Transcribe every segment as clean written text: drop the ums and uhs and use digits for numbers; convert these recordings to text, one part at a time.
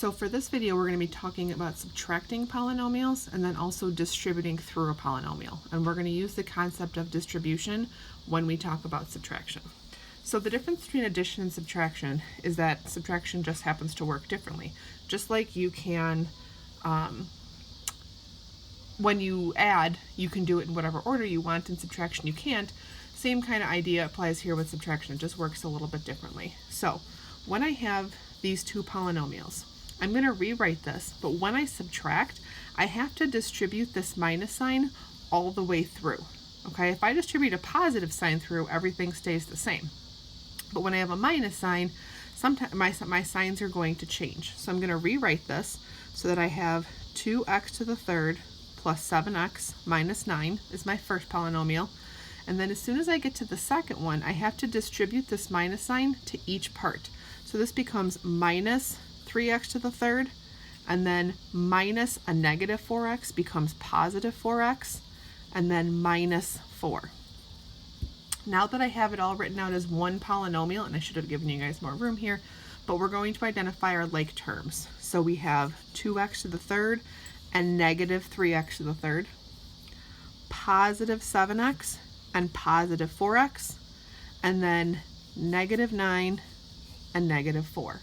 So for this video, we're going to be talking about subtracting polynomials and then also distributing through a polynomial. And we're going to use the concept of distribution when we talk about subtraction. So the difference between addition and subtraction is that subtraction just happens to work differently. Just like you can, when you add, you can do it in whatever order you want. In subtraction, you can't. Same kind of idea applies here with subtraction. It just works a little bit differently. So when I have these two polynomials, I'm going to rewrite this, but when I subtract, I have to distribute this minus sign all the way through. Okay, if I distribute a positive sign through, everything stays the same. But when I have a minus sign, sometimes my signs are going to change. So I'm going to rewrite this so that I have 2x to the third plus 7x minus 9 is my first polynomial. And then as soon as I get to the second one, I have to distribute this minus sign to each part. So this becomes minus 3x to the third, and then minus a negative 4x becomes positive 4x, and then minus 4. Now that I have it all written out as one polynomial, and I should have given you guys more room here, but we're going to identify our like terms. So we have 2x to the third and negative 3x to the third, positive 7x and positive 4x, and then negative 9 and negative 4.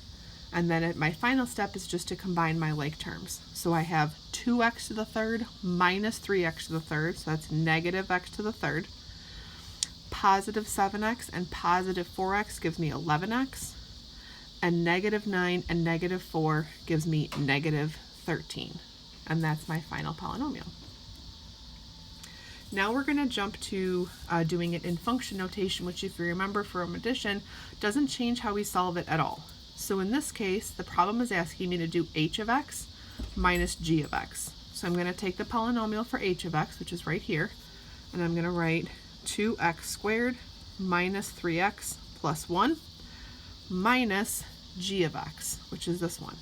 And then my final step is just to combine my like terms. So I have 2x to the third minus 3x to the third, so that's negative x to the third. Positive 7x and positive 4x gives me 11x. And negative 9 and negative 4 gives me negative 13. And that's my final polynomial. Now we're going to jump to doing it in function notation, which if you remember from addition, doesn't change how we solve it at all. So in this case, the problem is asking me to do h of x minus g of x. So I'm going to take the polynomial for h of x, which is right here, and I'm going to write 2x squared minus 3x plus 1 minus g of x, which is this one,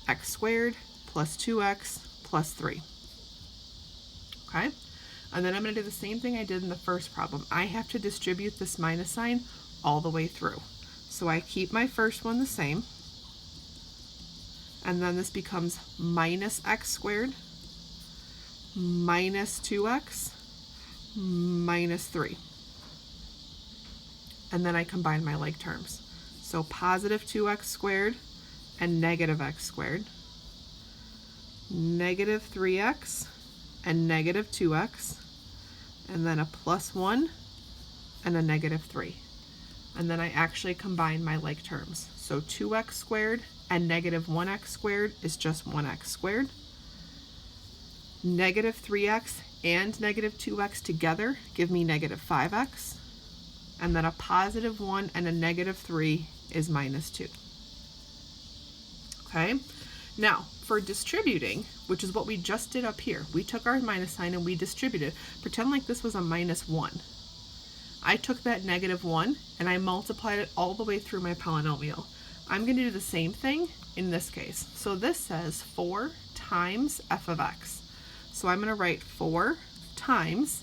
x squared plus 2x plus 3. Okay? And then I'm going to do the same thing I did in the first problem. I have to distribute this minus sign all the way through. So I keep my first one the same, and then this becomes minus x squared minus 2x minus 3. And then I combine my like terms. So positive 2x squared and negative x squared, negative 3x and negative 2x, and then a plus 1 and a negative 3. And then I actually combine my like terms. So 2x squared and negative 1x squared is just 1x squared. Negative 3x and negative 2x together give me negative 5x. And then a positive 1 and a negative 3 is minus 2. Okay? Now, for distributing, which is what we just did up here, we took our minus sign and we distributed. Pretend like this was a minus 1. I took that negative 1 and I multiplied it all the way through my polynomial. I'm going to do the same thing in this case. So this says 4 times f of x. So I'm going to write 4 times,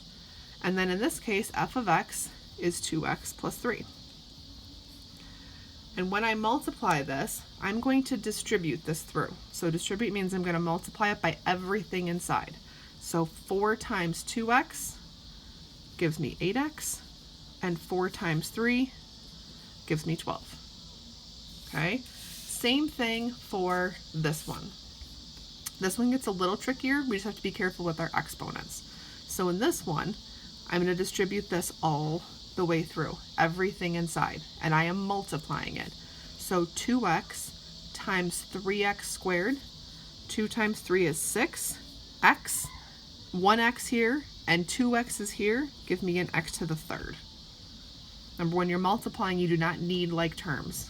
and then in this case f of x is 2x plus 3. And when I multiply this, I'm going to distribute this through. So distribute means I'm going to multiply it by everything inside. So 4 times 2x gives me 8x. And 4 times 3 gives me 12. Okay, same thing for this one. This one gets a little trickier. We just have to be careful with our exponents. So in this one, I'm going to distribute this all the way through, everything inside, and I am multiplying it. So 2x times 3x squared, 2 times 3 is 6x, 1x here, and 2x is here, give me an x to the third. Remember, when you're multiplying, you do not need like terms.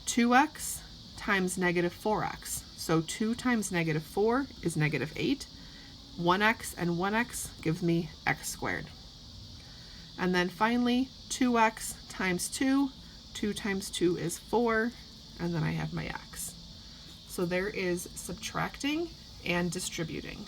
2x times negative 4x. So 2 times negative 4 is negative 8. 1x and 1x gives me x squared. And then finally, 2x times 2. 2 times 2 is 4. And then I have my x. So there is subtracting and distributing.